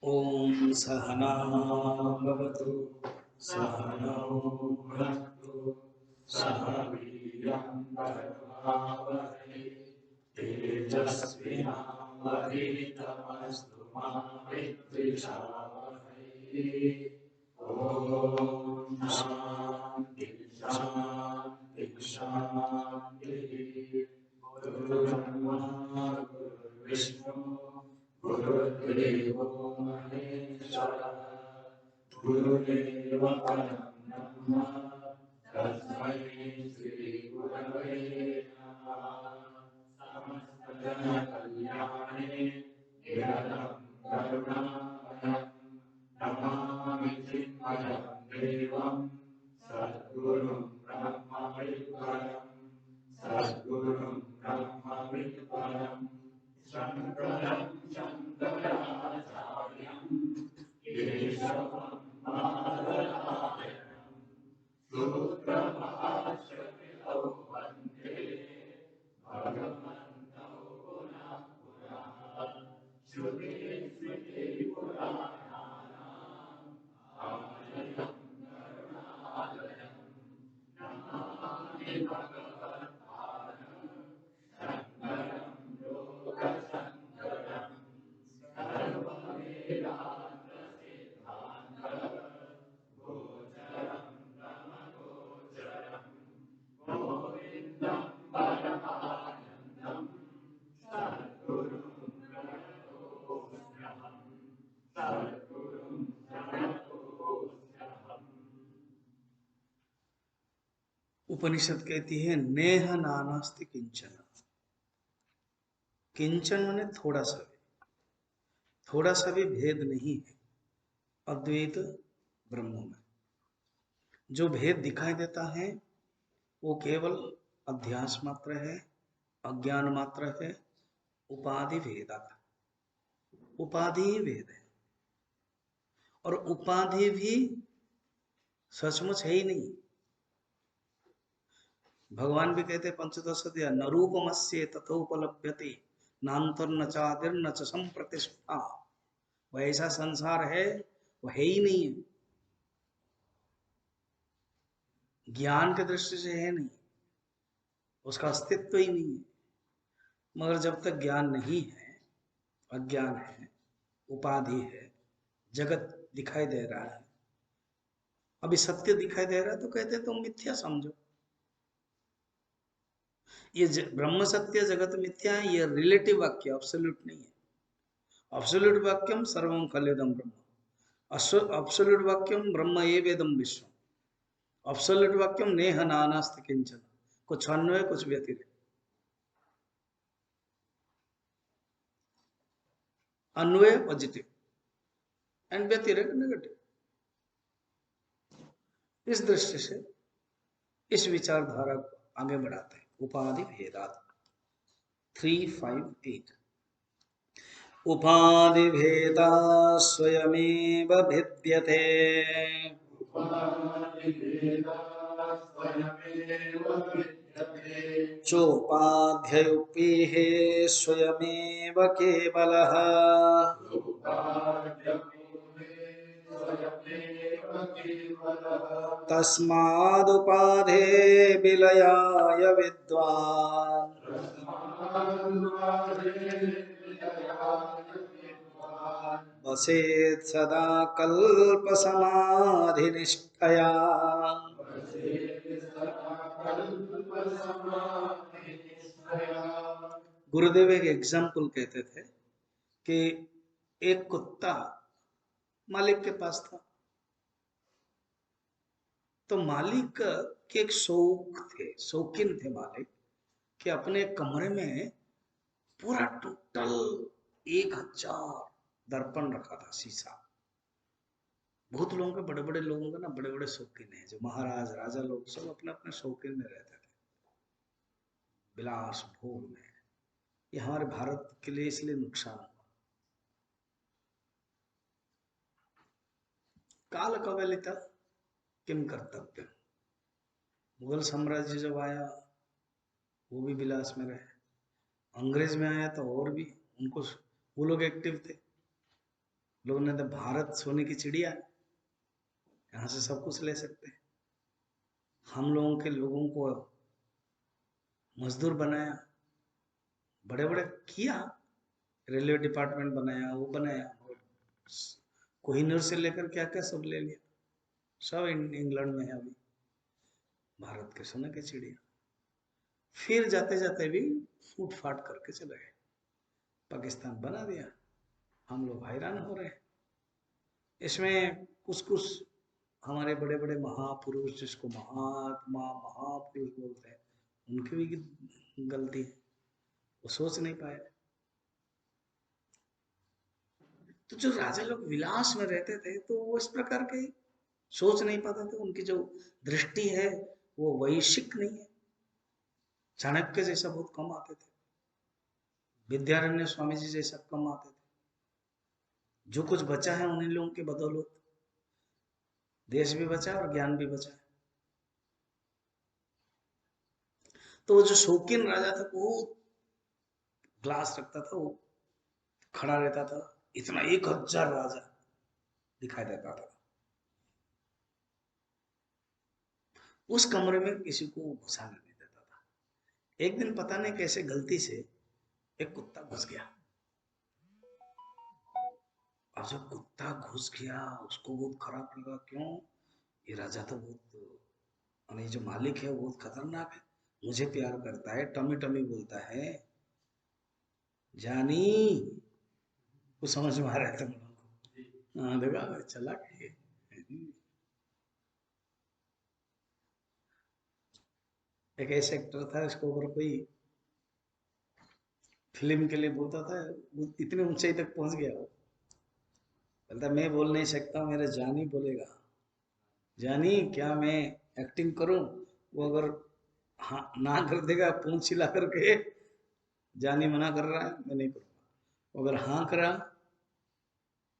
ओम सहना भवतु सहनौ भुनक्तु सह वीर्यं करवावहै तेजस्विनावधीतमस्तु मा विद्विषावहै। ओम शांति शांति शांति। गुरुर्ब्रह्मा गुरुर्विष्णु गुरुर्देवो महेश्वरः गुरुरेव परं ब्रह्म तस्मै श्री गुरवे नमः। समस्तजनकल्याणे निरतं करुणामयं नमामि चिन्मयं देवं सद्गुरुं ब्रह्मविद्वरं सद्गुरुं ब्रह्मविद्वरं शङ्करं शङ्कराचार्यं केशवं बादरायणं सूत्रभाष्यकृतौ वन्दे भगवन्तौ पुनः पुनः। श्रुते स्मृते पुराणानाम् आलयं करुणालयं नमामि भगवत्पादं शङ्करं लोकशङ्करं सर्ववेदान्तसिद्धान्तगोचरं ब्रह्मगोचरं गोविन्दं परमानन्दं सद्गुरुं प्रणतोऽस्म्यहं सद्गुरुं प्रणतोऽस्म्यहम्। उपनिषद कहती है नेह नानास्ति किंचन। किंचन माने थोड़ा सा भी भेद नहीं है अद्वैत ब्रह्म में। जो भेद दिखाई देता है वो केवल अध्यास मात्र है, अज्ञान मात्र है, उपाधि भेदा। उपाधि ही भेद है और उपाधि भी सचमुच है ही नहीं। भगवान भी कहते पंचदश अध्याय न रूपमस्य तथोपलभ्यते नान्तर न चादिर न च संप्रतिष्ठा। वह ऐसा संसार है वो है ही नहीं है, ज्ञान के दृष्टि से है नहीं, उसका अस्तित्व ही नहीं है। मगर जब तक ज्ञान नहीं है, अज्ञान है, उपाधि है, जगत दिखाई दे रहा है, अभी सत्य दिखाई दे रहा है तो कहते तुम मिथ्या समझो। ये ब्रह्म सत्य जगत मिथ्या है, ये रिलेटिव वाक्य, अब्सोल्यूट नहीं है। अब्सोल्यूट वाक्यम सर्वं खल्विदं ब्रह्म, अब्सोल्यूट वाक्यम ब्रह्म एवेदं विश्वम, अब्सोल्यूट वाक्यम नेह नानास्ति किंचन। कुछ अन्वय कुछ व्यतिरेक, अन्वय पॉजिटिव एंड व्यतिरेक नेगेटिव। इस दृष्टि से इस विचारधारा को आगे बढ़ाते हैं। उपाधि भेदात् 358। उपाधि भेदा स्वयमेव भिद्यते चोपाध्ययुक्तिः स्वयमेव केवलः। तस्मादुपाधे विलयाय विद्वान् वसेत् सदा कल्पसमाधिनिष्ठया। गुरुदेव एक एग्जाम्पल कहते थे कि एक कुत्ता मालिक के पास था, तो मालिक के एक शौकीन थे मालिक कि अपने कमरे में पूरा टोटल 1000 दर्पण रखा था, शीशा। बहुत लोगों के, बड़े बड़े लोगों का ना बड़े बड़े शौकीन है, जो महाराज राजा लोग सब अपने अपने शौकीन में रहते थे, विलास भोग में। ये हमारे भारत के लिए इसलिए नुकसान हुआ। काल कवलिता किम कर्तव्य। मुगल साम्राज्य जब आया वो भी विलास में रहे, अंग्रेज में आया तो और भी उनको, वो लोग एक्टिव थे। लोगों ने तो भारत सोने की चिड़िया, यहाँ से सब कुछ ले सकते हैं। हम लोगों के लोगों को मजदूर बनाया, बड़े बड़े किया, रेलवे डिपार्टमेंट बनाया, वो बनाया, कोहिनूर से लेकर क्या क्या सब ले लिया। सब इंग्लैंड में है अभी, भारत के सोने के चिड़िया। फिर जाते जाते भी फूट फाट करके चले गए, पाकिस्तान बना दिया। हम लोग हैरान हो रहे हैं। इसमें कुछ कुछ हमारे बड़े बड़े महापुरुष, जिसको महात्मा महापुरुष बोलते हैं, उनकी भी गलती है, वो सोच नहीं पाए। तो जो राजा लोग विलास में रहते थे तो वो इस प्रकार के सोच नहीं पाते थे। उनकी जो दृष्टि है वो वैश्विक नहीं है। चाणक्य जैसा बहुत कम आते थे, विद्यारण्य स्वामी जी जैसा कम आते थे। जो कुछ बचा है उन्हीं लोगों के बदौलत देश भी बचा और ज्ञान भी बचा। तो वो जो शौकीन राजा था वो ग्लास रखता था, वो खड़ा रहता था, इतना 1000 राजा दिखाई देता था। उस कमरे में किसी को घुसाने नहीं देता था। एक दिन पता नहीं कैसे गलती से एक कुत्ता घुस गया। अब जब कुत्ता घुस गया उसको बहुत खराब लगा, क्यों, ये राजा तो बहुत, यानी जो मालिक है वो बहुत खतरनाक है, मुझे प्यार करता है, टमी टमी बोलता है, जानी, वो समझ में आ रहा था मुझको। हाँ देखा, चला गया। एक ऐसे एक्टर था, इसको अगर कोई फिल्म के लिए बोलता था, वो इतने ऊंचाई तक पहुंच गया, वो बोलता मैं बोल नहीं सकता, मेरा जानी बोलेगा। जानी क्या मैं एक्टिंग करूं, वो अगर हाँ ना कर देगा पूंछ हिला करके, जानी मना कर रहा है मैं नहीं करूंगा, अगर हाँ करा,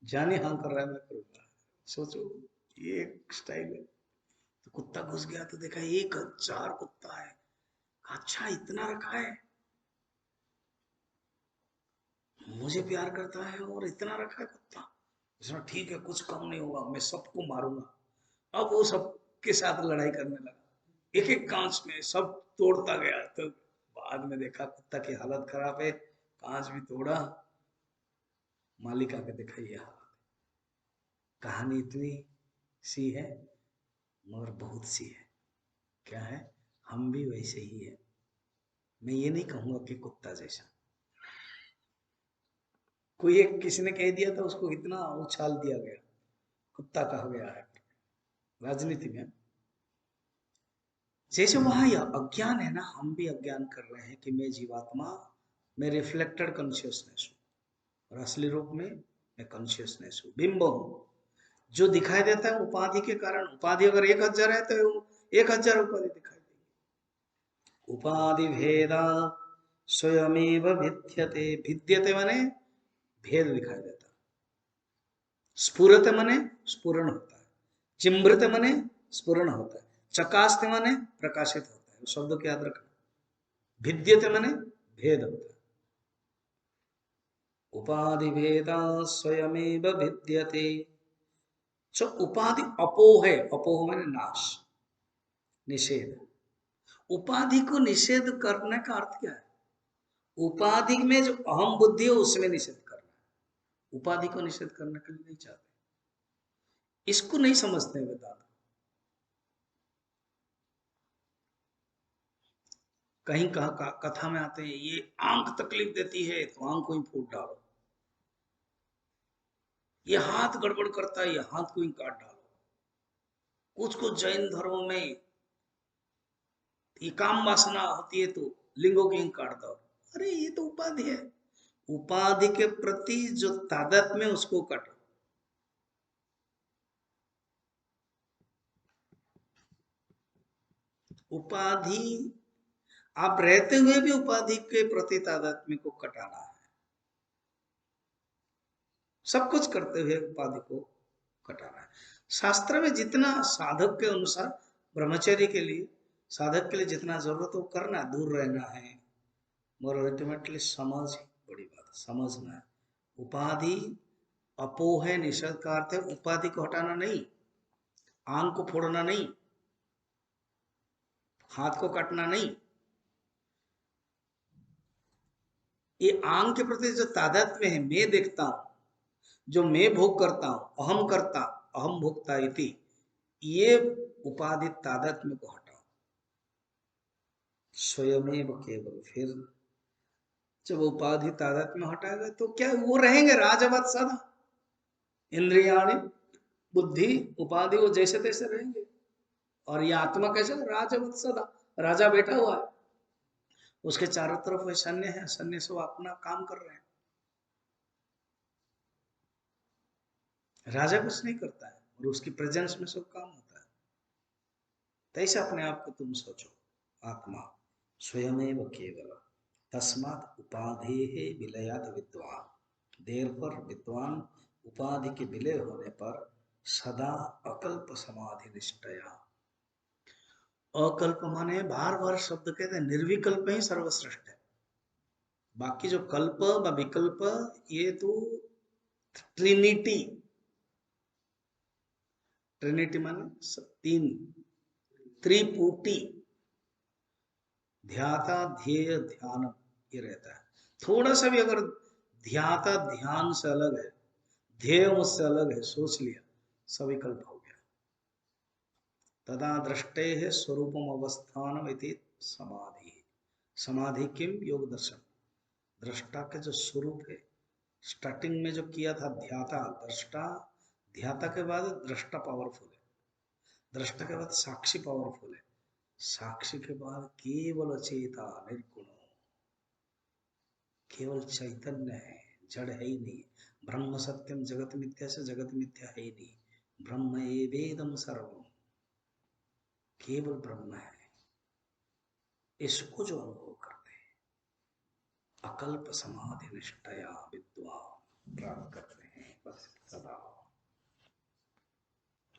जानी हाँ कर रहा है मैं करूंगा। सोचो, ये एक स्टाइल है। तो कुत्ता घुस गया तो देखा 1000 कुत्ता है। अच्छा इतना रखा है, मुझे प्यार करता है और इतना रखा है कुत्ता, इसमें ठीक है कुछ कम नहीं होगा, मैं सबको मारूंगा। अब वो सबके साथ लड़ाई करने लगा, एक एक कांच में सब तोड़ता गया। तो बाद में देखा कुत्ता की हालत खराब है, कांच भी तोड़ा, मालिक आके देखा ये हालत। कहानी इतनी सी है मगर बहुत सी है। क्या है, हम भी वैसे ही है। मैं ये नहीं कहूंगा कि कुत्ता जैसा, कोई एक किसी ने कह दिया था उसको इतना उछाल दिया गया, कुत्ता कहा गया है राजनीति में। जैसे वहां यह अज्ञान है ना, हम भी अज्ञान कर रहे हैं कि मैं जीवात्मा, मैं रिफ्लेक्टेड कॉन्शियसनेस हूँ, और असली रूप में मैं कॉन्शियसनेस हूँ, बिंब हूँ। जो दिखाई देता है उपाधि के कारण, उपाधि अगर 1000 है तो 1000 उपाधि दिखाई देगी। उपाधि भेदा स्वयमेव भिद्यते, भिद्यते माने भेद दिखाई देता, स्फुरत माने स्फुरण होता है, चिम्भृत माने स्फुरण होता है, चकास्ते माने प्रकाशित होता है। शब्द को याद रखना, भिद्यते माने भेद होता है। उपाधि भेदा स्वयमेव भिद्यते। जो उपाधि अपोह है, अपोह माने नाश, निषेध। उपाधि को निषेध करने का अर्थ क्या है, उपाधि में जो अहम बुद्धि है उसमें निषेध करना है। उपाधि को निषेध करने के लिए नहीं चाहते, इसको नहीं समझते हैं वेदांत। कहीं कथा में आते हैं ये आंख तकलीफ देती है तो आंख को ही फूट डालो, ये हाथ गड़बड़ करता है, ये हाथ को ही काट डालो। कुछ कुछ जैन धर्मों में ये काम वासना होती है तो लिंगों की ही काट दो। अरे ये तो उपाधि है, उपाधि के प्रति जो तादात्म्य उसको काटो। उपाधि, आप रहते हुए भी उपाधि के प्रति तादात्म्य को कटाना है, सब कुछ करते हुए उपाधि को कटाना है। शास्त्र में जितना साधक के अनुसार, ब्रह्मचर्य के लिए, साधक के लिए जितना जरूरत हो करना, दूर रहना है, और अल्टीमेटली समझ ही बड़ी बात है, समझना है। उपाधि अपोह है, निषेध का अर्थ है उपाधि को हटाना नहीं, आंख को फोड़ना नहीं, हाथ को काटना नहीं। ये आंख के प्रति जो तादात्म्य है, मैं देखता हूं, जो मैं भोग करता हूं, अहम करता, अहम भोक्ता इति, ये उपाधि तादात्म्य को हटाओ, स्वयमेव केवल। फिर जब उपाधि तादात्म्य हटाएगा तो क्या वो रहेंगे राजवत सदा, इंद्रियाणि बुद्धि उपाधि वो जैसे तैसे रहेंगे। और ये आत्मा कैसे, राजवत सदा, राजा बैठा हुआ है, उसके चारों तरफ वह सैन्य है, सैन्य से वो अपना काम कर रहे हैं। राजा कुछ नहीं करता है और उसकी प्रेजेंस में सब काम होता है। तैसे अपने आप को तुम सोचो, आत्मा स्वयमेव केवल, तस्मात् उपाधि विलयात विद्वान, देर पर विद्वान उपाधि के विलय होने पर सदा अकल्प समाधि निष्ठया। अकल्प माने बार बार शब्द कहते हैं, निर्विकल्प ही सर्वश्रेष्ठ है। बाकी जो कल्प व विकल्प ये तो ट्रिनिटी, ट्रिनिटी माने तीन, त्रिपुटी, ध्याता ध्येय ध्यान, ये रहता है। थोड़ा सा भी अगर ध्याता ध्यान से अलग है, ध्येय मुझसे अलग है, सोच लिया, सविकल्प हो गया। तदा दृष्टे है स्वरूपम अवस्थानम इति समाधि। समाधि किम, योग दर्शन, दृष्टा का जो स्वरूप है, स्टार्टिंग में जो किया था ध्याता दृष्टा, ध्याता के बाद दृष्टा पावरफुल है, दृष्टा के बाद साक्षी पावरफुल है, साक्षी के बाद केवल चेता निर्गुण, केवल चैतन्य है, जड़ है ही नहीं। ब्रह्म सत्यम जगत मिथ्या से जगत मिथ्या है ही नहीं, ब्रह्म एवेदम सर्वम, केवल ब्रह्म है। इसको जो अनुभव करते हैं, अकल्प समाधि निष्ठया विद्वान प्राप्त करते हैं। बस सदा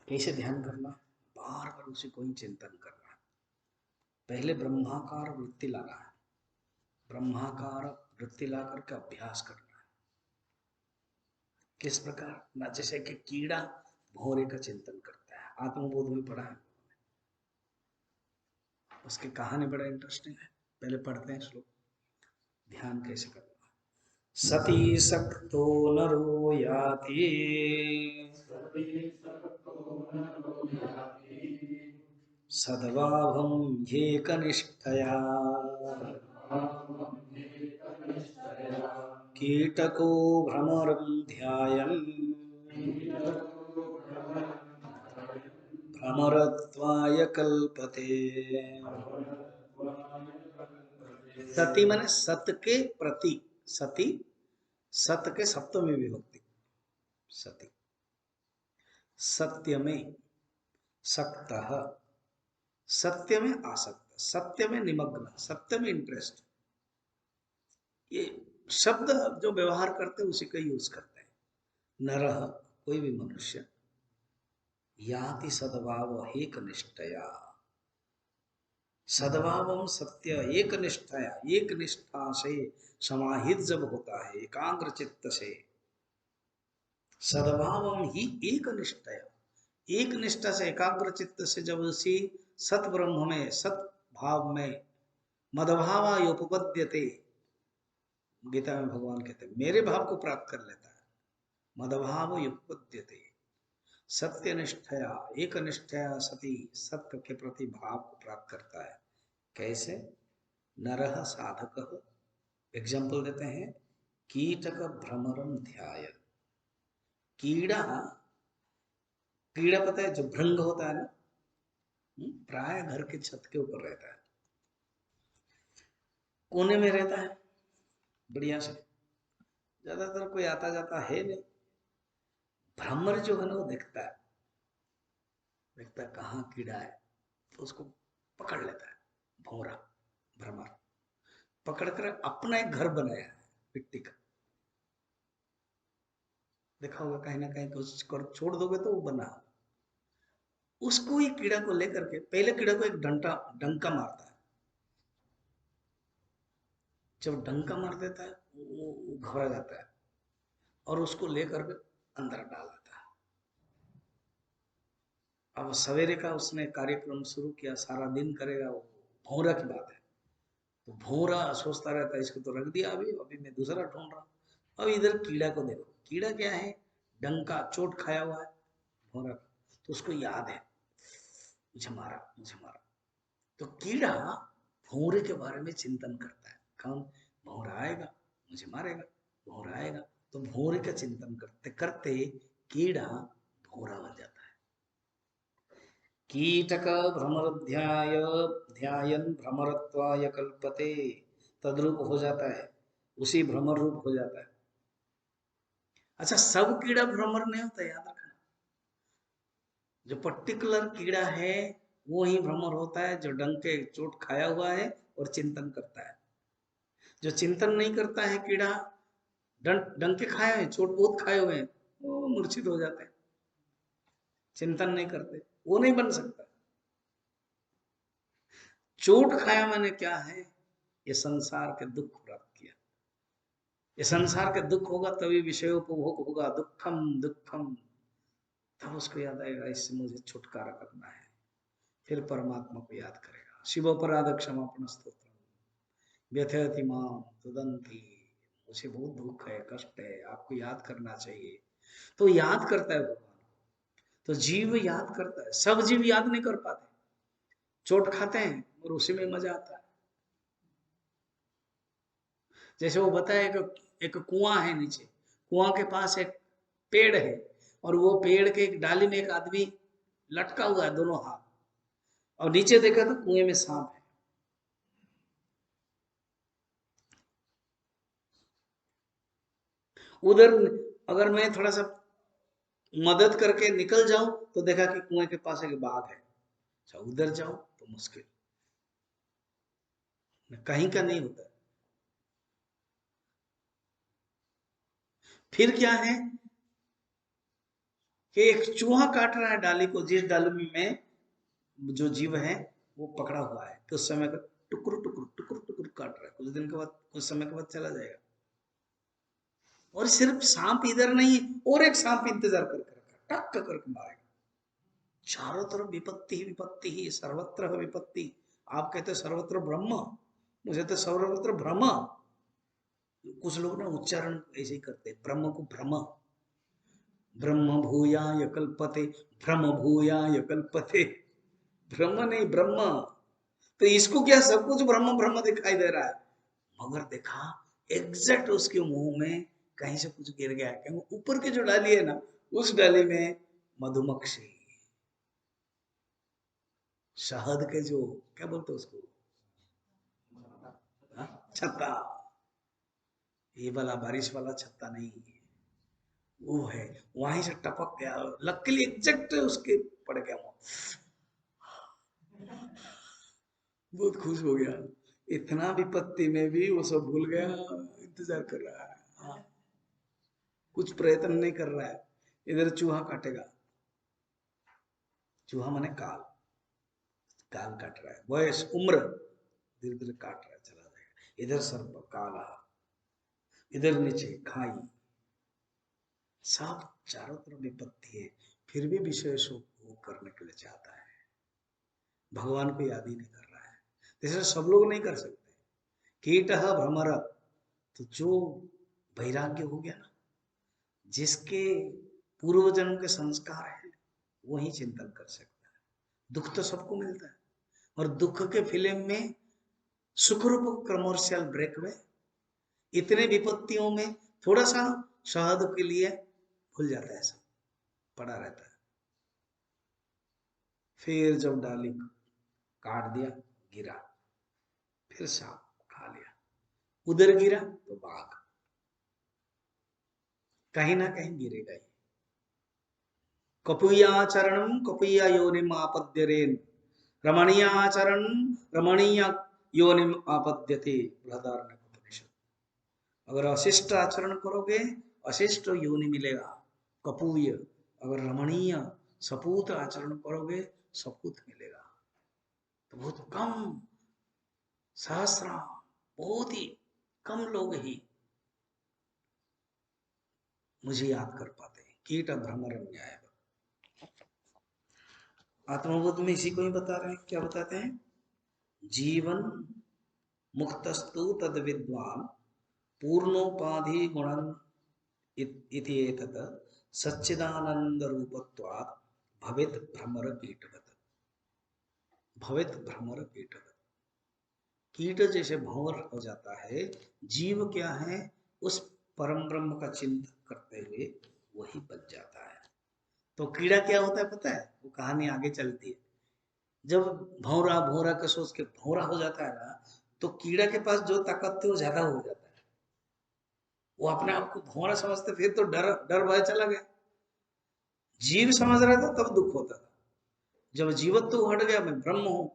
कैसे ध्यान करना, बार बार उसी को ही चिंतन करना है। पहले ब्रह्माकार वृत्ति लाना है, ब्रह्माकार वृत्ति ला करके अभ्यास करना है। किस प्रकार ना, जैसे कि कीड़ा भौरे का चिंतन करता है, आत्मबोध में पढ़ा है, उसकी कहानी बड़ा इंटरेस्टिंग है। पहले पढ़ते हैं श्लोक, ध्यान कैसे करना। सती सक्तो नरो याति सद्भावं ह्येकनिष्ठया कीटको भ्रमरं ध्यायन् भ्रमरत्वाय कल्पते। सती माने सत्य के प्रति, सती सत्य के सप्तमी विभक्ति, सती सत्य में, सक्तः सत्य में आसक्त, सत्य में निमग्न, सत्य में इंटरेस्ट, ये शब्द जो व्यवहार करते हैं उसी का यूज करते हैं। नरः कोई भी मनुष्य, याति सद्भाव एक निष्ठया, सद्भावम सत्य एक निष्ठया, एक निष्ठा से समाहित जब होता है, एकाग्र चित्त से, सद्भावम ही एक निष्ठया, एक निष्ठा से एकाग्र चित्त से जब उसी सत ब्रह्म में, सत भाव में, मदभावा योपपद्यते, गीता में भगवान कहते हैं मेरे भाव को प्राप्त कर लेता है, मदभाव योपपद्यते, सत्य निष्ठया एक निष्ठया सती, सत्य के प्रति भाव को प्राप्त करता है। कैसे, नरः साधक, एग्जाम्पल देते हैं, कीटक भ्रमरम ध्याय, कीड़ा, कीड़ा पता है जो भृंग होता है ना, प्राय घर के छत के ऊपर रहता है, कोने में रहता है बढ़िया से, ज्यादातर कोई आता जाता है नहीं। भ्रमर जो है ना वो देखता है, देखता है कहाँ कीड़ा है तो उसको पकड़ लेता है, भौरा भ्रमर पकड़कर अपना एक घर बनाया है मिट्टी का, देखा होगा कहीं ना कहीं, कोशिश कर छोड़ दोगे तो वो बना, उसको ही कीड़ा को लेकर के, पहले कीड़ा को एक डंका मारता है, जब डंका मार देता है वो घबरा जाता है और उसको लेकर के अंदर डाल देता है। अब सवेरे का उसने कार्यक्रम शुरू किया, सारा दिन करेगा, वो भौरा की बात है। तो भौरा सोचता रहता है इसको तो रख दिया, अभी अभी मैं दूसरा ढूंढ रहा हूँ। अब इधर कीड़ा को देखो, कीड़ा क्या है, डंका चोट खाया हुआ है भौरा का, तो उसको याद है मुझे मारा मुझे मारा। तो कीड़ा भौरे के बारे में चिंतन करता है, कौन, भौरा आएगा मुझे मारेगा, भौरा आएगा। तो भौरे का चिंतन करते करते कीड़ा भौरा बन जाता है। कीटक भ्रमरध्याय ध्यायन भ्रमरत्वाय कल्पते, तद्रूप हो जाता है, उसी भ्रमर रूप हो जाता है। अच्छा, सब कीड़ा भ्रमर नहीं होता, याद रखना। जो पर्टिकुलर कीड़ा है वो ही भ्रमर होता है, जो डंक के चोट खाया हुआ है और चिंतन करता है। जो चिंतन नहीं करता है कीड़ा, डंके खाए हैं, चोट बहुत खाए हुए हैं, वो मूर्छित हो जाते हैं। चिंतन नहीं करते, वो नहीं बन सकता। चोट खाया मैंने क्या है, ये संसार के दुख प्राप्त किया। ये संसार के दुख होगा तभी विषयोपभोग होगा, दुखम दुखम, तब उसको याद आएगा इससे मुझे छुटकारा करना है, फिर परमात्मा को याद करेगा। शिवोपराध क्षमापण स्तोत्र व्यथयति माम तुदंती, मुझे बहुत दुख है, कष्ट है, आपको याद करना चाहिए। तो याद करता है भगवान, तो जीव याद करता है। सब जीव याद नहीं कर पाते, चोट खाते हैं और उसी में मजा आता है। जैसे वो बताया कि एक कुआं है नीचे, कुआं के पास एक पेड़ है और वो पेड़ के एक डाली में एक आदमी लटका हुआ है दोनों हाथ, और नीचे देखा तो कुएं में सांप है। उधर अगर मैं थोड़ा सा मदद करके निकल जाऊं तो देखा कि कुएं के पास एक बाघ है। अच्छा, उधर जाओ तो मुश्किल, कहीं का नहीं होता। फिर क्या है कि एक चूहा काट रहा है डाली को, जिस डाली में जो जीव है वो पकड़ा हुआ है, तो उस समय का टुकुर टुकुर टुकुर टुकुर काट रहा है, कुछ दिन के बाद, कुछ समय के बाद चला जाएगा। और सिर्फ सांप इधर नहीं, और एक सांप इंतजार करके रखा, टक करके मारेगा। चारों तरफ विपत्ति ही विपत्ति ही, सर्वत्र विपत्ति। आप कहते सर्वत्र ब्रह्म, मुझे तो सर्वत्र भ्रम। कुछ लोग ना उच्चारण ऐसे ही करते, ब्रह्म को भ्रम, ब्रह्म भूयाय कल्पते, भ्रम भूयाय कल्पते, ब्रह्म नहीं ब्रह्म। तो इसको क्या सब कुछ ब्रह्म ब्रह्म दिखाई दे रहा है, मगर देखा एग्जैक्ट उसके मुंह में कहीं से कुछ गिर गया, क्योंकि ऊपर की जो डाली है ना, उस डाली में मधुमक्खी, शहद के जो क्या बोलते उसको, हाँ? छत्ता, ये वाला बारिश वाला छत्ता नहीं, वो है, वहीं से टपक गया, लकीली एग्जैक्ट उसके पड़ गया वो, बहुत खुश हो गया। इतना विपत्ति में भी वो सब भूल गया, इंतजार कर रहा है। हाँ, कुछ प्रयत्न नहीं कर रहा है। इधर चूहा काटेगा, चूहा माने काल, काल काट रहा है, वयस उम्र धीरे धीरे काट रहा है, चला जाएगा। इधर सर्प काला, इधर नीचे खाई, सब चारों तरफ विपत्ति है, फिर भी विषय सुख करने के लिए चाहता है, भगवान को याद ही नहीं कर रहा है। जैसे सब लोग नहीं कर सकते। कीट भ्रमर, तो जो वैराग्य हो गया ना, जिसके पूर्व जन्म के संस्कार है, वही चिंतन कर सकता है। दुख तो सबको मिलता है, और दुख के फिल्म में सुखरूप कमर्शियल ब्रेक में इतने विपत्तियों में थोड़ा सा शहद के लिए भूल जाता है, सब पड़ा रहता है। फिर जब डाली काट दिया, गिरा, फिर सांप खा लिया, उधर गिरा तो बाघ, कहीं ना कहीं गिरेगा ही। कपुयाचरणम कपुया योनिम आपद्यरेन, रमणीयाचरण रमणीय योनिम आपद्यते, बृहदारण्यक उपनिषद। अगर अशिष्ट आचरण करोगे अशिष्ट योनि मिलेगा, कपूय। अगर रमणीय सपूत आचरण करोगे सपूत मिलेगा। तो बहुत कम, सहस्रा, बहुत ही कम लोग ही मुझे याद कर पाते हैं। कीट भ्रमर न्याय। आत्मबोध में इसी को ही बता रहे हैं। क्या बताते हैं? जीवन मुक्तस्तु तद विद्वान पूर्णोपाधि गुणन इति एतत् सच्चिदानंद रूपत्वात् भवेत भ्रमर कीटवत्। भवेत भ्रमर कीटवत्। कीट जैसे भंवर हो जाता है, जीव क्या है? उस परम ब्रह्म का चिंतन करते हुए वही बच जाता है। तो कीड़ा क्या होता है पता है? वो कहानी आगे चलती है। जब भौरा भौरा का सोच के भौरा हो जाता है ना, तो कीड़ा के पास जो ताकत थी वो ज्यादा हो जाता है। वो अपने आप को भौरा समझते, फिर तो डर डर भय चला गया। जीव समझ रहा था तब दुख होता था। जब जीवत्व हट गया, मैं ब्रह्म हूं,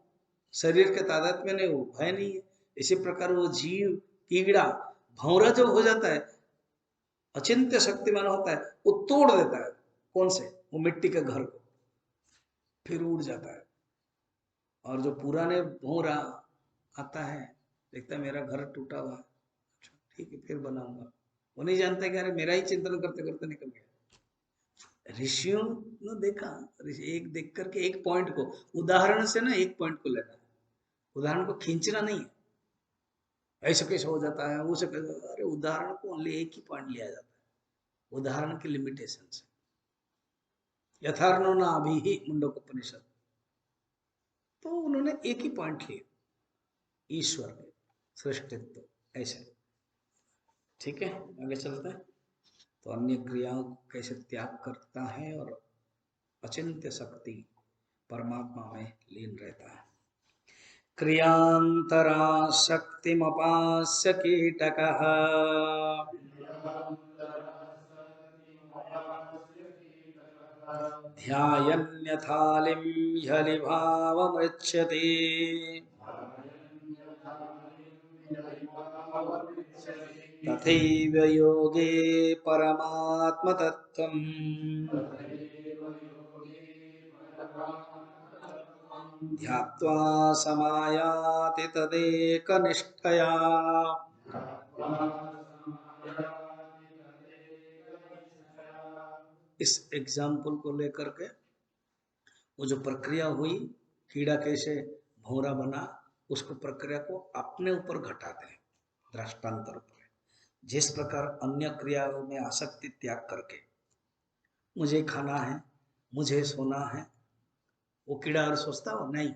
शरीर के तादाद में नहीं, वो भय नहीं है। इसी प्रकार वो जीव कीड़ा भौरा जब हो जाता है, अचिंत्य शक्तिमान होता है, वो तोड़ देता है। कौन से? वो मिट्टी के घर को, फिर उड़ जाता है। और जो पुराने भौरा आता है, देखता है मेरा घर टूटा हुआ है, ठीक है फिर बनाऊंगा। वो नहीं जानता कि अरे मेरा ही चिंतन करते करते निकल गया। ऋषियों ने देखा, एक देख करके एक पॉइंट को, उदाहरण से ना एक पॉइंट को लेना, उदाहरण को खींचना नहीं है। ऐसे कैसे हो जाता है, वो से कैसे, अरे उदाहरण को ओनली एक ही पॉइंट लिया जाता है, उदाहरण की लिमिटेशन से। यथार्णो ना अभी ही मुंडकोपनिषद, तो उन्होंने एक ही पॉइंट लिया, ईश्वर के सृष्टित्व। ऐसे ठीक है, आगे चलते हैं। तो अन्य क्रियाओं को कैसे त्याग करता है और अचिंत्य शक्ति परमात्मा में लीन रहता है। क्रियांतरा शक्तिमपास्य कीटकः ध्यायन्यथालिं ह्यलिभावमृच्छति। तथैव योगे परमात्मतत्त्वम् ध्यात्वा समायाति तदेकनिष्ठया। इस एग्जाम्पल को लेकर के वो जो प्रक्रिया हुई, कीड़ा कैसे भौरा बना, उसको प्रक्रिया को अपने ऊपर घटाते हैं, दृष्टांतर पर। जिस प्रकार अन्य क्रियाओं में आसक्ति त्याग करके मुझे खाना है, मुझे सोना है, वो कीड़ा और सोचता हो नहीं।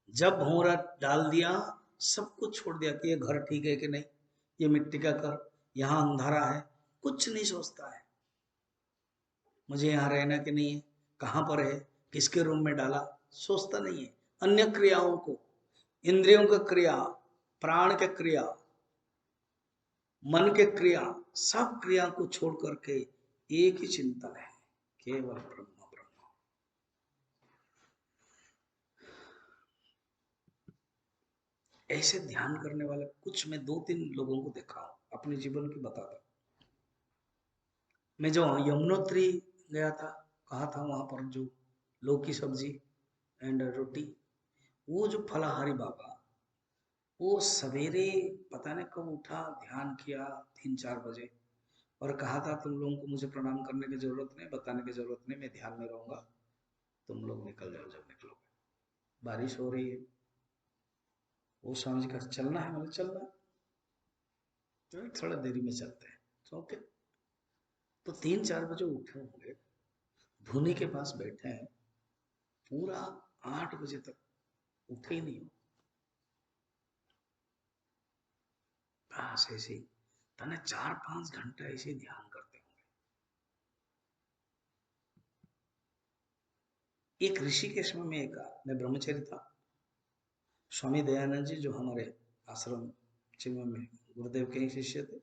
जब भौरा डाल दिया, सब कुछ छोड़ दिया कि ये घर ठीक है कि नहीं, ये मिट्टी का घर, यहाँ अंधारा है, कुछ नहीं सोचता है। मुझे यहाँ रहना कि नहीं है, कहाँ पर है, किसके रूम में डाला, सोचता नहीं है। अन्य क्रियाओं को, इंद्रियों का क्रिया, प्राण के क्रिया, मन के क्रिया, सब क्रिया को छोड़ करके एक ही चिंतन है, केवल ब्रह्म ब्रह्म। ऐसे ध्यान करने वाले कुछ मैं 2-3 लोगों को देखा हूं, अपने जीवन की बताता। मैं जो यमुनोत्री गया था, कहा था वहां पर जो लौकी सब्जी एंड रोटी, वो जो फलाहारी बाबा, वो सवेरे पता नहीं कब उठा, ध्यान किया 3-4 बजे, और कहा था तुम लोगों को मुझे प्रणाम करने की जरूरत नहीं, बताने की जरूरत नहीं, मैं ध्यान में रहूंगा, तुम लोग निकल जाओ जब निकलोगे। बारिश हो रही है, वो स्वामी जी का चलना है, मतलब चलना है, तो थोड़ा देरी में चलते हैं, तो ओके। तो 3-4 बजे उठे होंगे, धोनी के पास बैठे हैं, पूरा 8 बजे तक उठे ही नहीं हो। बस ऐसे ही तने 4-5 घंटा ऐसे ध्यान करते होंगे। एक ऋषिकेश में एक मैं ब्रह्मचारी था, स्वामी दयानंद जी जो हमारे आश्रम चिन्मय में गुरुदेव के ही शिष्य थे,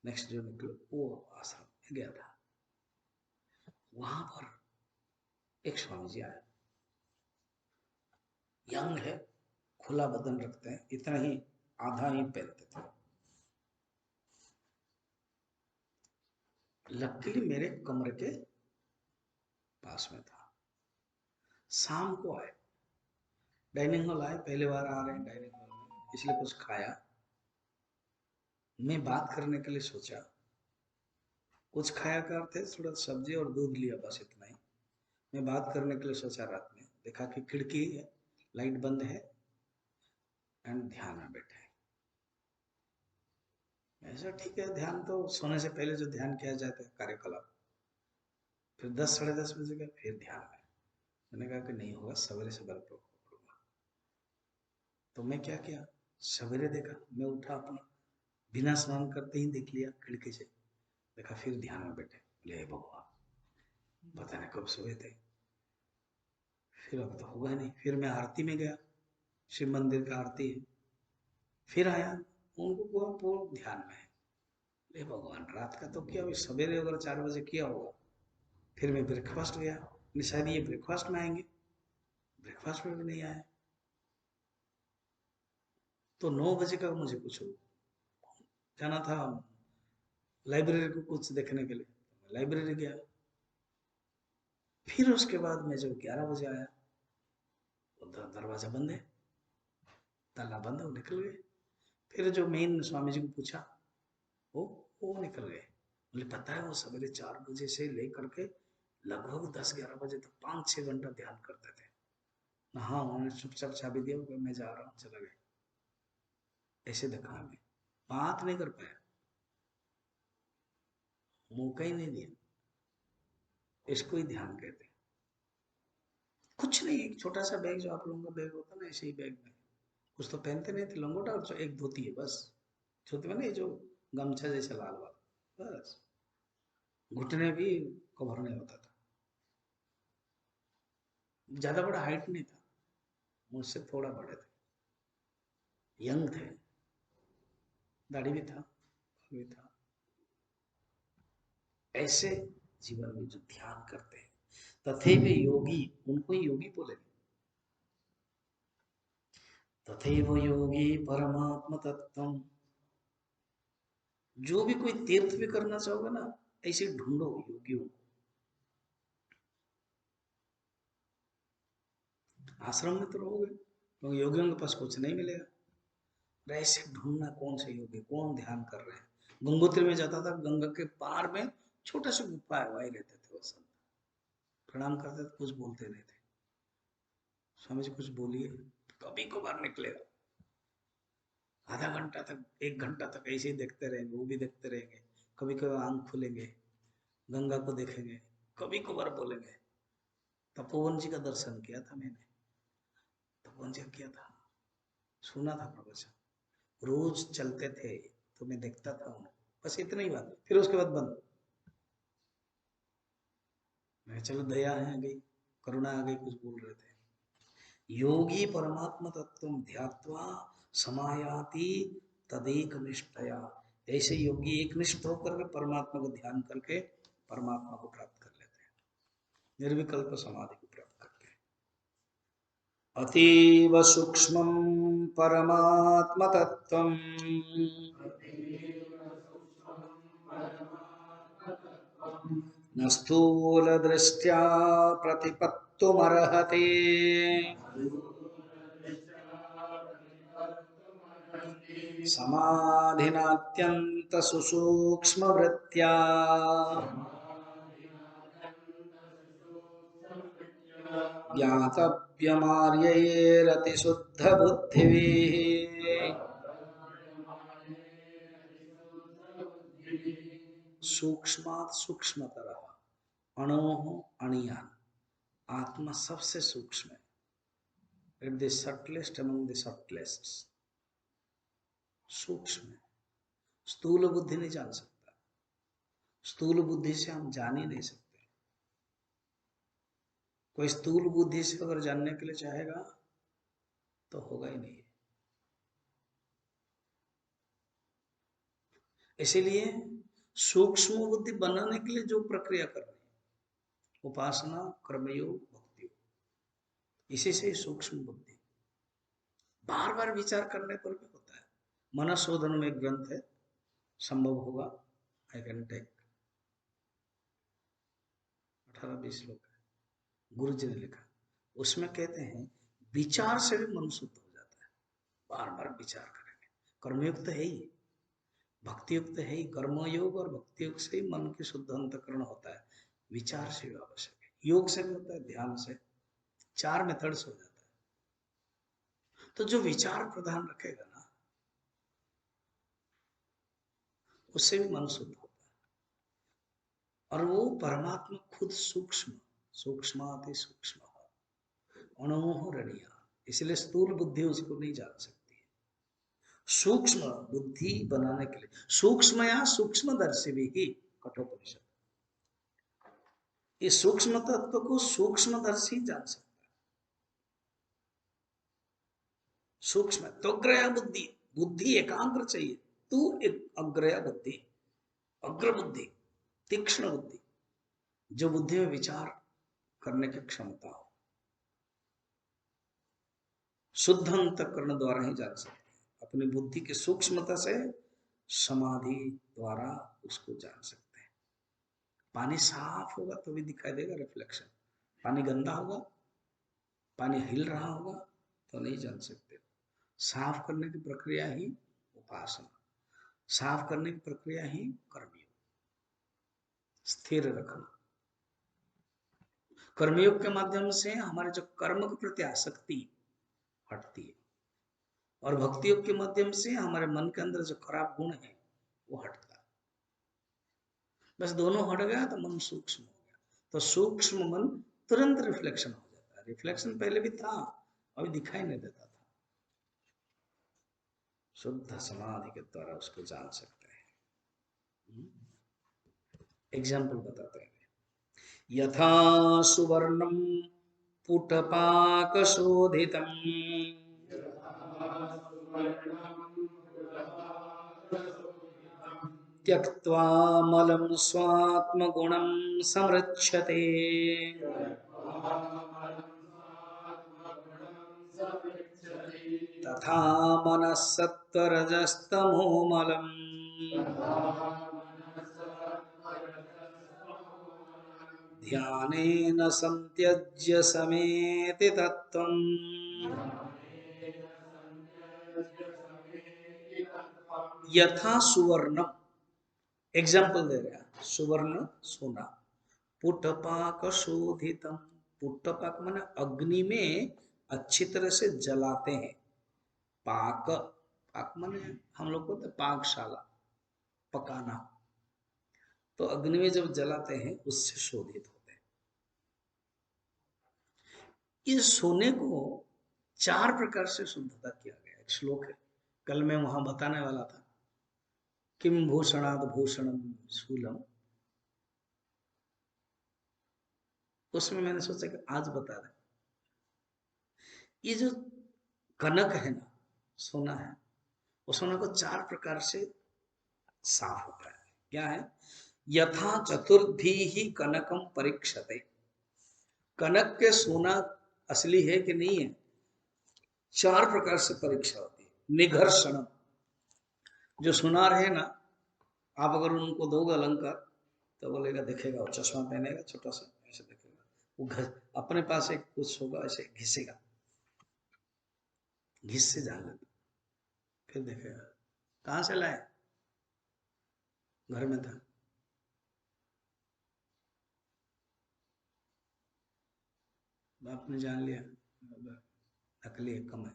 नेक्स्ट जो निकले वो आश्रम में गया था। वहां पर एक स्वामी जी आए, यंग है, खुला बदन रखते हैं, इतना ही आधा ही पहनते थे। लकीली मेरे कमरे के पास में था। शाम को आए, डाइनिंग हॉल आए, पहली बार आ रहे हैं डाइनिंग हॉल में, इसलिए कुछ खाया, मैं बात करने के लिए सोचा, कुछ खाया करते, थोड़ा सब्जी और दूध लिया, बस इतना ही। मैं बात करने के लिए सोचा, रात में देखा कि खिड़की है, लाइट बंद है एंड ध्यान में बैठे। ऐसा ठीक है, ध्यान तो सोने से पहले जो ध्यान किया जाता है कार्यकलाप। फिर 10 साढ़े 10 बजे गए, फिर ध्यान में। मैंने कहा कि नहीं होगा, सवेरे सवेरे पढ़ूंगा। तो मैं क्या किया, सवेरे देखा, मैं उठा अपना, बिना स्नान करते ही देख लिया खिड़की से, देखा फिर ध्यान में बैठे। ले भगवान, पता नहीं कब सोए थे। फिर अब तो होगा नहीं। फिर मैं आरती में गया, शिव मंदिर का आरती है। फिर आया, उनको पूरा पूरा ध्यान में है। ले भगवान, रात का तो किया, सवेरे अगर 4 बजे किया होगा। फिर मैं ब्रेकफास्ट गया, शायद ये ब्रेकफास्ट में आएंगे, ब्रेकफास्ट में भी नहीं आए। तो 9 बजे का मुझे कुछ जाना था लाइब्रेरी को कुछ देखने के लिए, लाइब्रेरी गया। फिर उसके बाद मैं जब 11 बजे आया, दरवाजा बंद है, ताला बंद है, वो निकल गए। फिर जो मेन स्वामी जी को पूछा, वो वो निकल गए। मुझे पता है वो सवेरे 4 बजे से लेकर के लगभग 10-11 बजे तक 5-6 घंटा ध्यान करते थे। हाँ, उन्होंने चुपचाप चाबी दिया, मैं जा रहा हूँ, चला गया। ऐसे देखा हमें, बात नहीं कर पाया, मौका ही नहीं दिया। इसको ही ध्यान कहते हैं। कुछ नहीं, एक छोटा सा बैग, जो आप लोगों का बैग होता है ना, ऐसे ही बैग में कुछ तो पहनते नहीं थे, लंगोटा और एक धोती है बस, छोटे में नहीं, जो गमछा जैसा लाल वाला, बस। घुटने भी कवर नहीं होता था। ज्यादा बड़ा हाइट नहीं था, मुझसे थोड़ा बड़े थे, यंग थे, दाढ़ी भी था, भी था। ऐसे जीवन में जो ध्यान करते हैं, तथैव योगी, उनको ही योगी बोले। तथैव योगी परमात्म तत्वम। जो भी कोई तीर्थ भी करना चाहोगे ना, ऐसे ढूंढो योगियों को। आश्रम में तो रहोगे, क्योंकि योगियों के पास कुछ नहीं मिलेगा। ऐसे ढूंढना, कौन से योगी, कौन ध्यान कर रहे हैं। गंगोत्री में जाता था, गंगा के पार में छोटा सा गुफा है, वही रहते थे वो सब। प्रणाम करते थे, कुछ बोलते नहीं थे। स्वामी जी कुछ बोलिए, कभी कभार निकलेगा। आधा घंटा तक, 1 घंटा तक ऐसे ही देखते रहेंगे, वो भी देखते रहेंगे। कभी कभी आंख खुलेंगे, गंगा को देखेंगे, कभी कभार बोलेंगे। तपोवन जी का दर्शन किया था मैंने, तपोवन जी किया था, सुना था प्रवचन। रोज चलते थे तो मैं देखता था उनको, बस इतना ही बात। फिर उसके बाद बंद। मैं चलो, दया है आ गई, करुणा आ गई, कुछ बोल रहे थे। योगी परमात्मा तत्व ध्यात्वा समायाति तदेक निष्ठया। ऐसे योगी एक निष्ठ होकर के परमात्मा को ध्यान करके परमात्मा को प्राप्त कर लेते हैं, निर्विकल्प समाधि को प्राप्त करते हैं। अतीव सूक्ष्मं परमात्म तत्वं न स्थूलदृष्ट्या प्रतिपत्तुमर्हति। समाधिनात्यन्त सुसूक्ष्मवृत्त्या ज्ञातव्यमार्यैरतिशुद्धबुद्धिभिः। सूक्ष्मात् सूक्ष्मतरः अणोः अणियान्। आत्मा सबसे सूक्ष्म है, it the subtlest among the subtlest. सूक्ष्म है, स्थूल बुद्धि नहीं जान सकता। स्थूल बुद्धि से हम जान ही नहीं सकते। कोई स्थूल बुद्धि से अगर जानने के लिए चाहेगा तो होगा ही नहीं। इसीलिए सूक्ष्म बुद्धि बनाने के लिए जो प्रक्रिया कर रही है, उपासना, कर्मयोग, भक्ति योग, इसी से सूक्ष्म बुद्धि। बार बार विचार करने पर भी होता है। मनशोधन में एक ग्रंथ है, संभव होगा, आई कैन टेक, 18-20 श्लोक है, गुरु जी ने लिखा। उसमें कहते हैं विचार से भी मन शुद्ध हो जाता है, बार बार विचार करेंगे। कर्मयोग तो है ही, भक्ति योग तो है ही, कर्मयोग और भक्ति योग से ही मन की शुद्ध अंतःकरण होता है। विचार से भी आवश्यक है, योग से भी होता है, ध्यान से, 4 मेथड्स हो जाता है। तो जो विचार प्रधान रखेगा ना, उससे भी मन शुद्ध होता है। और वो परमात्मा खुद सूक्ष्म, सूक्ष्माति सूक्ष्म, अणोरणीय, इसलिए स्थूल बुद्धि उसको नहीं जान सकती। सूक्ष्म बुद्धि बनाने के लिए, सूक्ष्म या सूक्ष्मदर्शी भी ही कठोपनिषद, इस सूक्ष्म तत्व को सूक्ष्मदर्शी जान सकता है। सूक्ष्म तो अग्रया बुद्धि, बुद्धि एकाग्र चाहिए, तू एक अग्रया बुद्धि, अग्र बुद्धि, तीक्ष्ण बुद्धि, जो बुद्धि में विचार करने की क्षमता हो, शुद्ध अंतःकरण द्वारा ही जान सकते हैं। अपनी बुद्धि की सूक्ष्मता से समाधि द्वारा उसको जान सकते हैं। पानी साफ होगा तो भी दिखाई देगा रिफ्लेक्शन, पानी गंदा होगा, पानी हिल रहा होगा तो नहीं जान सकते। साफ करने की प्रक्रिया ही उपासना, साफ करने की प्रक्रिया ही कर्मयोग, स्थिर रखना। कर्मयोग के माध्यम से हमारे जो कर्म के प्रति आसक्ति हटती है, और भक्ति योग के माध्यम से हमारे मन के अंदर जो खराब गुण है वो हटता है। बस दोनों हट गया तो मन सूक्ष्म हो गया, तो सूक्ष्म मन तुरंत रिफ्लेक्शन हो जाता है। रिफ्लेक्शन पहले भी था, अभी दिखाई नहीं देता था। शुद्ध समाधि के द्वारा उसको जान सकते हैं। एग्जाम्पल बताते हैं। यथा सुवर्णम पुटपाकशोधितम् त्यक्त्वा मलं स्वात्मगुणं समृच्छते तथा मनः सत्त्वरजस्तमो मलम् ध्यानेन संत्यज्य समेति तत्त्वम् यथा सुवर्ण, एग्जाम्पल दे रहा है, सुवर्ण सोना, पुटपाक शोधितम, पुटपाक माने अग्नि में अच्छी तरह से जलाते हैं। पाक, पाक माने हम लोग को तो पाकशाला, पकाना, तो अग्नि में जब जलाते हैं उससे शोधित होते हैं। इस सोने को 4 प्रकार से शुद्धता किया गया। एक श्लोक है, कल मैं वहां बताने वाला था, किम भूषणाद भूषणम शूलम, उसमें मैंने सोचा कि आज बता दें। ये जो कनक है ना, सोना है, वो सोना को 4 प्रकार से साफ होता है। क्या है? यथा चतुर्भी ही कनकम परीक्षते, कनक के सोना असली है कि नहीं है, 4 प्रकार से परीक्षा होती है। निघर्षण, जो सुनार है ना, आप अगर उनको दोगे अलंकार तो बोलेगा, देखेगा, वो चश्मा पहनेगा छोटा सा, ऐसे देखेगा, वो अपने पास एक कुछ होगा, ऐसे घिसेगा, घिस से जान लेता, फिर देखेगा कहां से लाए, घर में था। आपने जान लिया नकली है, कम है,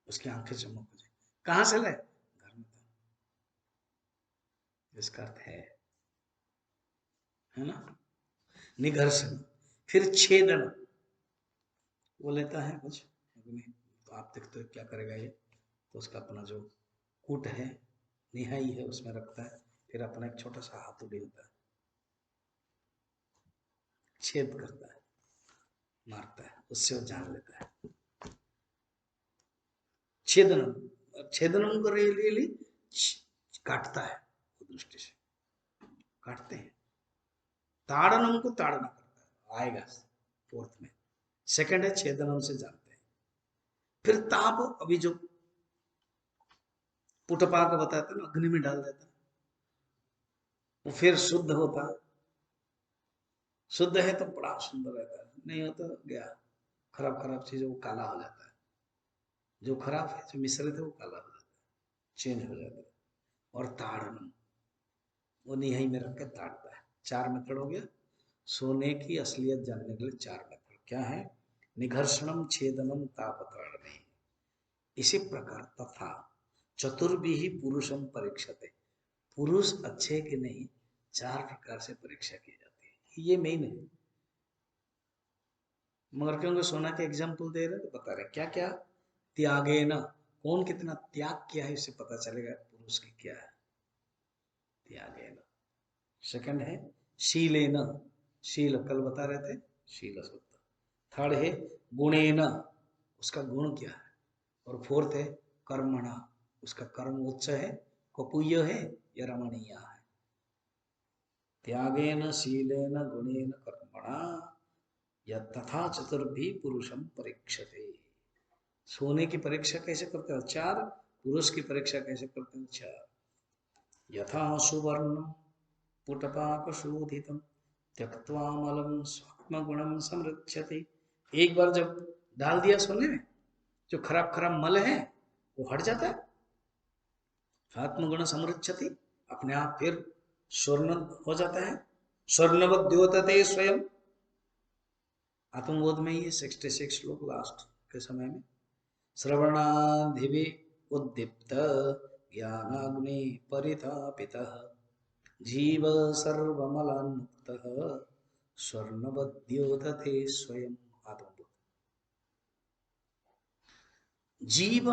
उसकी आंखें चमक हो जाए, कहां से लाए, घर में था। इसका अर्थ है ना, निघर्षण। फिर छेदन, वो लेता है कुछ अग्नि, तो आप देखते हो क्या करेगा ये, तो उसका अपना जो कूट है, निहाई है, उसमें रखता है, फिर अपना एक छोटा सा हाथुड़ी होता है, छेद करता है, मारता है, उससे वो जान लेता है। छेदनम, छेदनम को रियली काटता है, वो दृष्टि से काटते हैं। ताड़नम को ताड़ना करता है, आएगा फोर्थ में। सेकंड है छेदनम से जानते हैं। फिर ताप, अभी जो पुटपा को बताते ना, अग्नि में डाल देता है, वो फिर शुद्ध होता है। शुद्ध है तो बड़ा सुंदर रहता है, नहीं हो तो गया, खराब खराब चीजें वो काला हो जाता है, जो खराब है, जो मिश्रित है, वो काला हो जाता है, चेंज हो जाता है। और ताड़नम, वो निहाई में रख के ताड़ता है। 4 मेथड हो गया। सोने की असलियत जानने के लिए 4 मेथड क्या है? निघर्षणम, छेदनम, तापताड़ने। इसी प्रकार तथा चतुर्भिः पुरुषम परीक्षते, पुरुष अच्छे कि नहीं 4 प्रकार से परीक्षा की जाती है। ये मेन है। मगर क्योंकि सोना के एग्जाम्पल दे रहे तो बता रहे क्या क्या? त्यागे न, कौन कितना त्याग किया है इससे पता चलेगा पुरुष की क्या है। त्यागे न। सेकंड है शीले न, शील कल बता रहे थे, शील शब्द। थर्ड है गुणे न, उसका गुण क्या है। और फोर्थ है कर्मणा, उसका कर्म उच्च है, कपूय है या रमणीय है। त्यागेन शीलेन गुणेन कर्मणा तथा चतुर्भी पुरुषम परीक्षते। सोने की परीक्षा कैसे करते हो? 4। पुरुष की परीक्षा कैसे करते हो? 4। यथा सुवर्णम पुटपाकशोधितम त्यक्त्वा मलं स्वात्मगुणं समृच्छति। एक बार जब डाल दिया सोने में, जो खराब खराब मल है वो हट जाता है। आत्मगुण समृच्छति, अपने आप फिर स्वर्ण हो जाता है। स्वर्णवत द्योतते स्वयं। आत्मबोध में ही 66 श्लोक लास्ट के समय में। श्रवणाधिभि उद्दीप्त ज्ञानाग्नि परितापितः जीव सर्वमलान्मुक्तः स्वर्णवत द्योतते स्वयं। आत्मबोध। जीव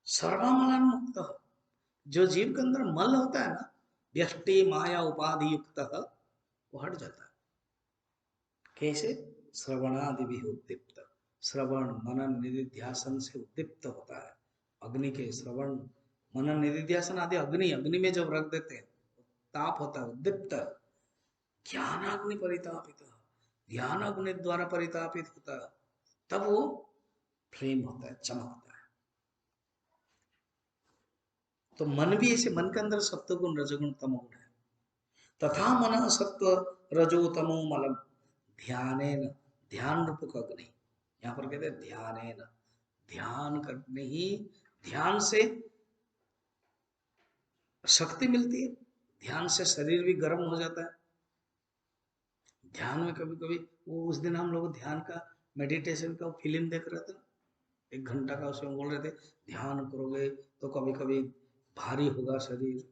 सर्वमलान्मुक्त, जो जीव के अंदर मल होता है ना, व्यष्टि माया उपाधि युक्त, वो हट जाता है। कैसे? श्रवणादि भी उद्दीप्त, श्रवण मनन निधिध्यासन से उद्दीप्त होता है। अग्नि के श्रवण मनन निधिध्यासन आदि अग्नि, अग्नि में जब रख देते हैं ताप होता है, उद्दीप्त। ज्ञानाग्नि परितापित, ध्यान अग्नि द्वारा परितापित होता है, तब वो फ्लेम होता है, चमकता है। तो मन भी ऐसे, मन के अंदर सत्वगुण रजोगुण तमोगुण है। तथा मन सत्व रजो तमो मलम ध्यानेन, ध्यान रूपक अग्नि, यहाँ पर कहते हैं ध्यानेन, ध्यान करने ही, ध्यान से शक्ति मिलती है, ध्यान से शरीर भी गर्म हो जाता है। ध्यान में कभी कभी वो, उस दिन हम लोग ध्यान का मेडिटेशन का फिल्म देख रहे थे, 1 घंटा का, उसमें बोल रहे थे ध्यान करोगे तो कभी कभी भारी होगा शरीर,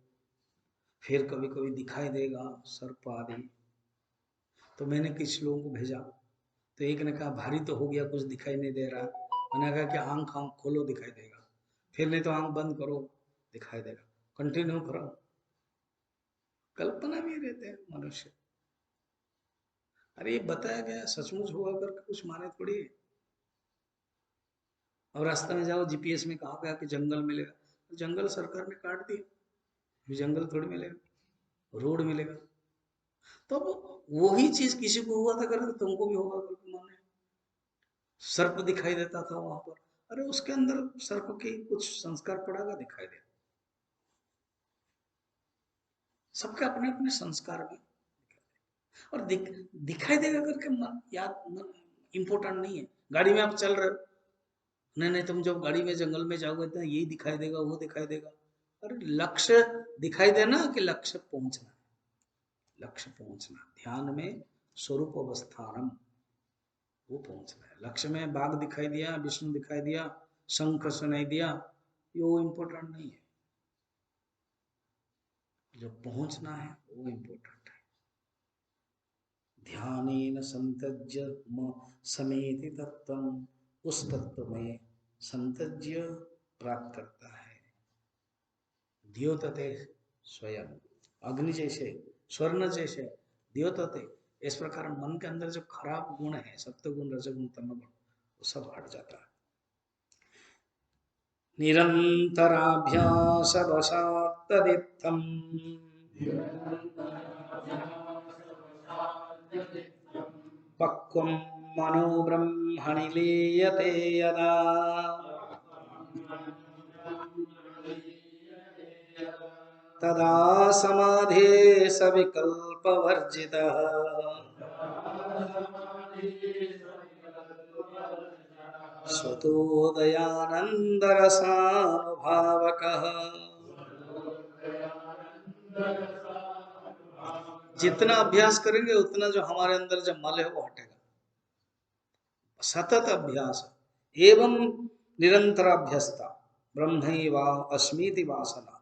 फिर कभी कभी दिखाई देगा सर्प आदि। तो मैंने कुछ लोगों को भेजा, तो एक ने कहा भारी तो हो गया, कुछ दिखाई नहीं दे रहा। मैंने कहा कि आंख आंख खोलो दिखाई देगा, फिर नहीं तो आंख बंद करो दिखाई देगा, कंटिन्यू करो। कल्पना में रहते हैं मनुष्य। अरे ये बताया गया सचमुच होगा करके कुछ माने थोड़ी। और रास्ते में जाओ, जीपीएस में कहा गया कि जंगल मिलेगा, जंगल सरकार ने काट दिया, जंगल थोड़ी मिलेगा, रोड मिलेगा। तो वही चीज किसी को हुआ था करके तुमको भी होगा करके माने। सर्प दिखाई देता था वहां पर, अरे उसके अंदर सर्प के कुछ संस्कार पड़ा हुआ दिखाई दे। सबके अपने अपने संस्कार में, और दिखाई देगा करके याद इंपॉर्टेंट नहीं है। गाड़ी में आप चल रहे हो, नहीं नहीं तुम जब गाड़ी में जंगल में जाओगे तो यही दिखाई देगा वो दिखाई देगा। अरे लक्ष्य दिखाई देना कि लक्ष्य पहुंचना, लक्ष्य पहुंचना। ध्यान में स्वरूप अवस्थानम, वो पहुंचना है। लक्ष्य में बाघ दिखाई दिया, विष्णु दिखाई दिया, शंख सुनाई दिया, ये वो इम्पोर्टेंट नहीं है। जो पहुंचना है वो इम्पोर्टेंट है। ध्यानेन संतज्य समेति तत्वम, उस तत्व में संतज्य प्राप्त करता है। द्योतते स्वयं, अग्नि जैसे, स्वर्ण जैसे द्योतते। इस प्रकार मन के अंदर जो खराब गुण है, सत्वगुण रजोगुण तमोगुण, वो सब हट जाता है। निरन्तराभ्यासवशात् तदित्थम् पक्वं मनो ब्रह्मणि लीयते यदा तदा समाधे सविकल्पवर्जितः स्वतोदयानन्दरसानुभावकः जितना अभ्यास करेंगे उतना जो हमारे अंदर जो मल है वो हटेगा। सतत अभ्यास एवं निरंतर अभ्यस्ता ब्रह्मैवा अस्मीति वासना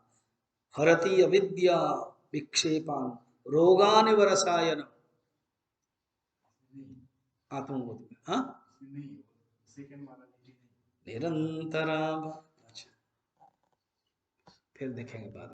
हरति अविद्या विक्षेपान रोगानि वरसायन आत्मबोध में। हाँ निरंतर। अच्छा फिर देखेंगे बाद में।